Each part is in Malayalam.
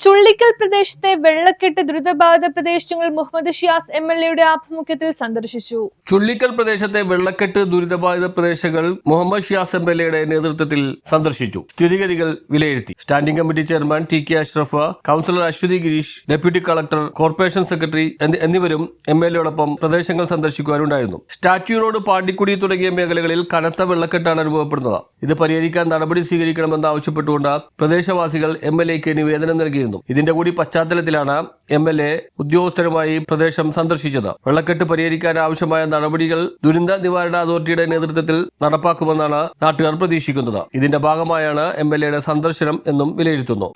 ചുള്ളിക്കൽ പ്രദേശത്തെ വെള്ളക്കെട്ട് ദുരിതബാധിത പ്രദേശങ്ങൾ മുഹമ്മദ് ഷിയാസ് എംഎൽഎയുടെ ആഭിമുഖ്യത്തിൽ സന്ദർശിച്ചു. ചുള്ളിക്കൽ പ്രദേശത്തെ വെള്ളക്കെട്ട് ദുരിതബാധിത പ്രദേശങ്ങൾ മുഹമ്മദ് ഷിയാസ് എംഎൽഎയുടെ നേതൃത്വത്തിൽ സന്ദർശിച്ചു. സ്ഥിതിഗതികൾ വിലയിരുത്തി. Standing committee chairman T K. Ashraf, councillor Aswathy Gireesh, deputy collector, corporation secretary എന്നിവരും എംഎൽഎയോടൊപ്പം പ്രദേശങ്ങൾ സന്ദർശിക്കുവാനുണ്ടായിരുന്നു. സ്റ്റാച്യു റോഡ്, പാണ്ടിക്കുടി തുടങ്ങിയ മേഖലകളിൽ കനത്ത വെള്ളക്കെട്ടാണ് അനുഭവപ്പെടുന്നത്. ഇത് പരിഹരിക്കാൻ നടപടി സ്വീകരിക്കണമെന്ന് ആവശ്യപ്പെട്ടുകൊണ്ട് പ്രദേശവാസികൾ എംഎൽഎക്ക് നിവേദനം നൽകിയിരുന്നു. ഇതിന്റെ കൂടി പശ്ചാത്തലത്തിലാണ് എംഎൽഎ ഉദ്യോഗസ്ഥരുമായി പ്രദേശം സന്ദർശിച്ചത്. വെള്ളക്കെട്ട് പരിഹരിക്കാൻ ആവശ്യമായ നടപടികൾ ദുരന്ത നിവാരണ അതോറിറ്റിയുടെ നേതൃത്വത്തിൽ നടപ്പാക്കുമെന്നാണ് നാട്ടുകാർ പ്രതീക്ഷിക്കുന്നത്. ഇതിന്റെ ഭാഗമായാണ് എംഎൽഎയുടെ സന്ദർശനം എന്നും വിലയിരുത്തുന്നു.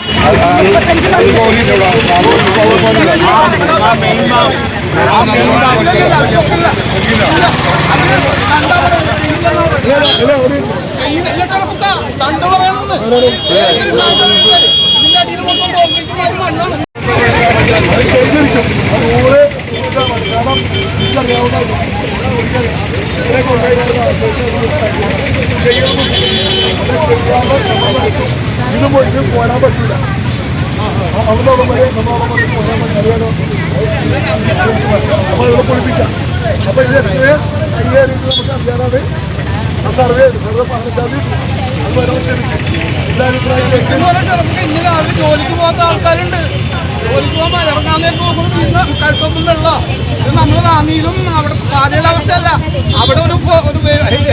പോരാൻ പറ്റില്ല. അവിടെ പൊളിപ്പിക്കാം. അപ്പൊ ഇത് എത്രയോ 5000 നമുക്ക് അറിയാതെ സർവേ പറഞ്ഞാൽ ജോലിക്ക് പോകാത്ത ആൾക്കാരുണ്ട്. ജോലിക്ക് പോകാൻ ഇറങ്ങാന്നേക്ക് നോക്കുമ്പോൾ പിന്നെ കഴുത്തൊന്നുമില്ല. ഇത് നമ്മുടെ നാമിയിലും അവിടെ കാലയുടെ അവസ്ഥയല്ല. അവിടെ ഒരു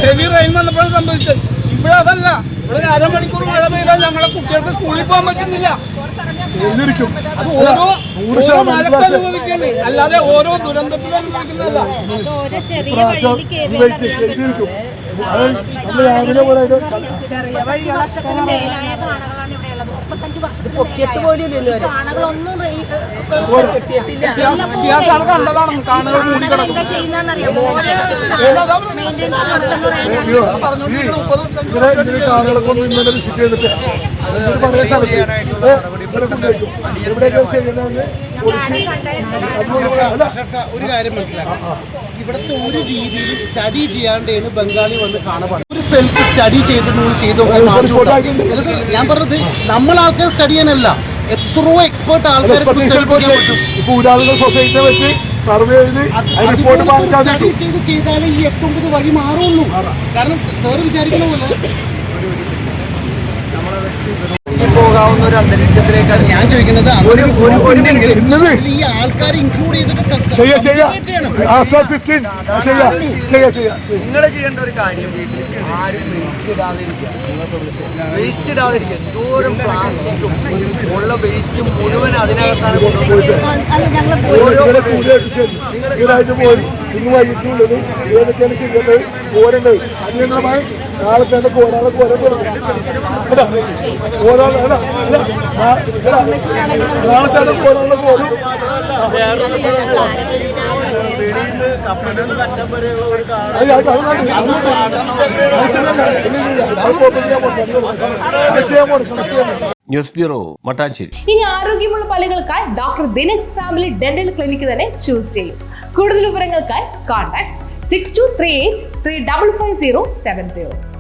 ഹെവി റെയിൻ വന്നപ്പോഴും സംഭവിച്ചത്. ഇവിടെ അതല്ല. ഇവിടെ 1/2 മണിക്കൂർ മഴ പെയ്താൽ ഞങ്ങളെ കുട്ടികൾക്ക് സ്കൂളിൽ പോകാൻ പറ്റുന്നില്ല. അത് ഓരോ മഴക്ക് അനുഭവിക്കേണ്ടി, അല്ലാതെ ഓരോ ദുരന്തത്തിലും അനുഭവിക്കുന്നതല്ല. കാറുകളൊക്കെ ഒന്നും ഇന്നലെ വിസിറ്റ് ചെയ്തിട്ട് പറയുന്ന സ്ഥലത്ത് എവിടെയൊക്കെ ചെയ്യുന്നതെന്ന് ഒരു കാര്യം മനസ്സിലാക്കാം. ഇവിടുത്തെ ഒരു രീതിയിൽ സ്റ്റഡി ചെയ്യാണ്ടാണ് ബംഗാളി വന്ന് കാണുന്നത്. ഒരു സെൽഫ് സ്റ്റഡി ചെയ്ത് നിങ്ങൾ ചെയ്ത് ഞാൻ പറഞ്ഞത് നമ്മൾ ആൾക്കാർ സ്റ്റഡി ചെയ്യാനല്ല, എത്രയോ എക്സ്പേർട്ട് ആൾക്കാർ ഇപ്പൊ ഒരാളുടെ സൊസൈറ്റിയെ വെച്ച് സർവേ സ്റ്റഡി ചെയ്ത് ചെയ്താലേ ഈ 8-9 വഴി മാറുള്ളൂ. കാരണം സാറ് വിചാരിക്കുന്ന പോലെ പോകാവുന്ന ഒരു അന്തരീക്ഷത്തിലേക്കാണ് ഞാൻ ചോദിക്കുന്നത്. ഈ ആൾക്കാർ ഇൻക്ലൂഡ് ചെയ്തിട്ട് നിങ്ങൾ ചെയ്യേണ്ട ഒരു കാര്യം, ആരും വേസ്റ്റ് ഇടാതിരിക്കുക. എന്തോരം പ്ലാസ്റ്റിക്കും ഉള്ള വേസ്റ്റും മുഴുവൻ അതിനകത്താണ് കൊണ്ടുപോയിട്ട് ഓരോ നാളെ തന്നെ ഒരാളെ നാളെ തന്നെ പോലും ന്യൂസ് ബ്യൂറോ, മട്ടാഞ്ചേരി. ഇനി ആരോഗ്യമുള്ള പല്ലുകൾക്കായി ഡോക്ടർ ദിനക്സ് ഫാമിലി ഡെന്റൽ ക്ലിനിക്ക് തന്നെ ചൂസ് ചെയ്യും. കൂടുതൽ വിവരങ്ങൾക്കായി കോൺടാക്ട് 6238 355070.